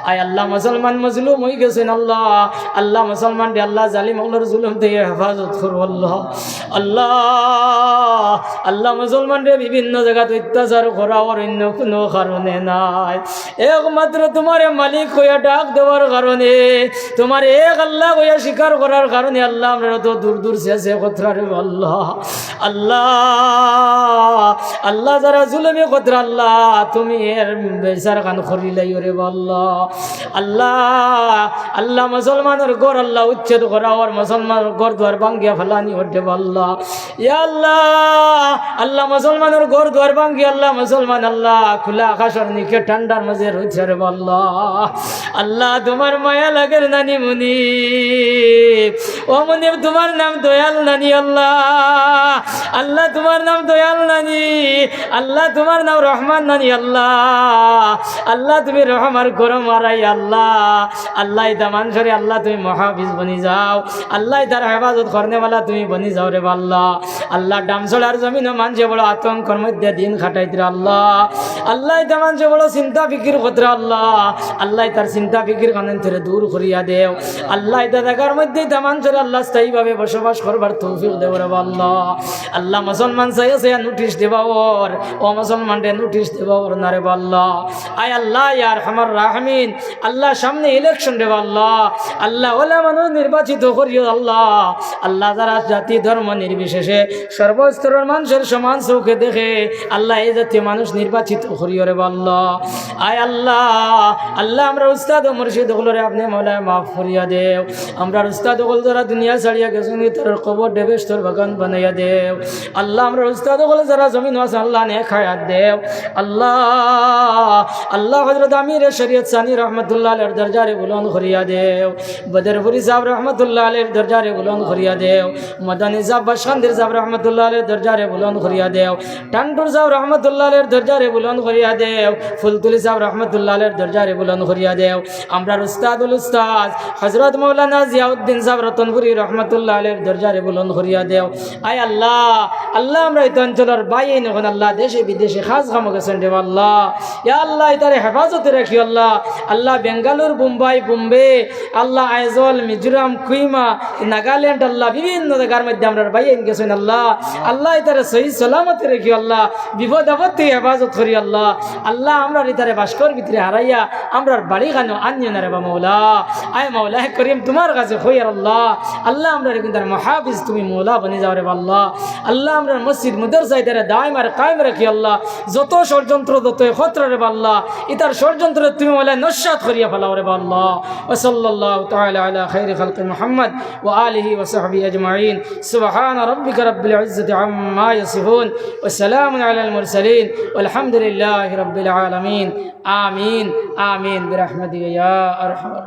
আয় আল্লাহ মুসলমান মজলুম হয়ে গেছেন আল্লাহ আল্লাহ মুসলমান রে আল্লাহ জালিম ওগুলোর জুলুম থেকে হেফাজত করো আল্লাহ আল্লাহ আল্লাহ মুসলমান রে বিভিন্ন জায়গাতে অত্যাচার করা আর অন্য কোনো কারণে নাই একমাত্র তোমার মালিক হইয়া ডাক দেওয়ার কারণে তোমার এক আল্লাহ হইয়া স্বীকার করার কারণে আল্লাহ আমরা তো দূর দূর শেষে কথা রে আল্লাহ আল্লাহ আল্লাহ যারা জুলুমে কথা আল্লাহ তুমি এর বেচার কান করিলাই রে আল্লাহ আল্লাহ আল্লাহ মুসলমানের ঘর আল্লাহ উচ্ছেদ করা আর মুসলমানের ঘর দুয়ার ভাঙ্গিয়া ফেলানি ওঠে আল্লাহ ইয়া আল্লাহ আল্লাহ মুসলমানের ঘর দুয়ার ভাঙ্গি আল্লাহ মুসলমান আল্লাহ খোলা আকাশের নিচে ঠান্ডার মাঝে রয়েছে রে আল্লাহ আল্লাহ তোমার মায়া লাগে নানি মুনি ও মুনি তোমার নাম দয়াল নানি আল্লাহ আল্লাহ তোমার নাম দয়াল নানি আল্লাহ তোমার নাম রহমান নানি আল্লাহ আল্লাহ তুমি রহমার করো মারাই আল্লাহ আল্লাহ এটা মানুষরে আল্লাহ তুমি মহাফিজ বনি যাও আল্লাহ তার হেফাজত করনে वाला তুমি বনি যাও রে আল্লাহ আল্লাহ ডামসলার জমিন মানুষে বড় আতঙ্কর মধ্যে দিন খাটাইতে আল্লাহ আল্লাহ এটা মানুষে বড় চিন্তা ফিকির করতে আল্লাহ আল্লাহ তার চিন্তা ফিকির কারণ থেকে দূর করিয়া দেও আল্লাহ এটা জায়গার মধ্যে এটা মানুষের আল্লাহ স্থায়ীভাবে বসবাস করবার তৌফিক দেব রে আল্লাহ আল্লাহ মুসলমান চাইছে নোটিশ দেবা ওর ও মুসলমানরে নোটিশ দেবা ওর না রে আল্লাহ আয় আল্লাহ ইয়ার আমার রাহমিন আল্লাহ সামনে ইলেকশন রে আল্লাহ আল্লাহ ওলা মানুষ নির্বাচিত করিও আল্লাহ আল্লাহ যারা জাতি ধর্ম নির্বিশেষে সর্বস্তরের মানুষের সমান চোখে দেখে আল্লাহ এই জাতীয় মানুষ নির্বাচিত করিও রে আল্লাহ আয় আল্লাহ আল্লাহ আমরা উস্তাদ ও মুর্শিদ হলরে আপনি মৌলায় মাফ করিয়া দেও আমরা উস্তাদ হল যারা দুনিয়া ছাড়িয়া গেছেন তার কবর ডেবেস্তর বাগান বানাইয়া দেও আল্লাহ আমরা উস্তাদ হল যারা জমিন আছে আল্লাহ নে খায়াত দেও আল্লাহ আল্লাহ হযরত আমির শরীয়ত সানি রহমতুল্লাহ আলাইহির দরজারে বুলন্দ করিয়া দেও বদরপুরি সাহেব রহমতুল্লাহ আলাইহির দরজারে বুলন্দ করিয়া দেও মদনী সাহেব বাসখান্দির সাহেব রহমতুল্লাহ আলাইহির দরজারে বুলন্দ করিয়া দেও টান্টুর সাহেব রহমতুল্লাহ আলাইহির দরজারে বুলন্দ করিয়া দেও ফুলতুলি সাহেব রহমতুল্লাহ আলাইহির দরজারে বুলন্দ করিয়া দেও আমরা উস্তাদুল উস্তাদ হযরত মাওলানা জিয়াউদ্দিন সাহেব রতনপুরি রহমতুল্লাহ আলাইহির দরজারে বুলন্দ করিয়া দেও আয় আল্লাহ আল্লাহ আমরা এই অঞ্চলের বাইরে নখন আল্লাহ দেশে বিদেশে খাস কাম গেছেন রে আল্লাহ ইয়া আল্লাহ তারে হেফাজতে রাখি আল্লাহ আল্লাহ বেঙ্গালুর মুম্বাই বোম্বে আল্লাহ আইজল মিজোরাম কুইমা নাগাল্যান্ড আল্লাহ বিভিন্ন জায়গার মধ্যে আমরা বাইরে গেছেন আল্লাহ আল্লাহ তারে সহি সালামতে রাখি আল্লাহ বিপদ আপদ থেকে হেফাজত করি আল্লাহ আল্লাহ আমরা তারে ভাস্কর ভিতরে হারাইয়া আমরার বাড়ি গানো আনিও না রে বা মৌলা আয় মৌলা করিম তোমার কাছে হই আর আল্লাহ আল্লাহ আমরা কিন্তু মহাফিজ তুমি মৌলা বনে যাও রে আল্লাহ আল্লাহ আমরা মসজিদ মাদ্রাসায় তারে দায়ম আর কায়েম রাখি আল্লাহ যত ষড়যন্ত্র যত খতর রে আল্লাহ ইতার ষড়যন্ত্র তুমি মৌলা নস্যাৎ করিয়া ফেলাও রে আল্লাহ ওয়া সাল্লাল্লাহু তাআলা আলা খাইরি খালকি মুহাম্মদ ওয়া আলিহি ওয়া সাহবিহি আজমাইন সুবহান রাব্বিকা রাব্বিল ইজ্জাতি আম্মা ইয়াসিফুন ওয়া সালামুন আলাল মুরসালিন ওয়ালহামদুলিল্লাহি রাব্বিল আলামিন আমিন আমিন বিরহমাতিকা ইয়া আরহামার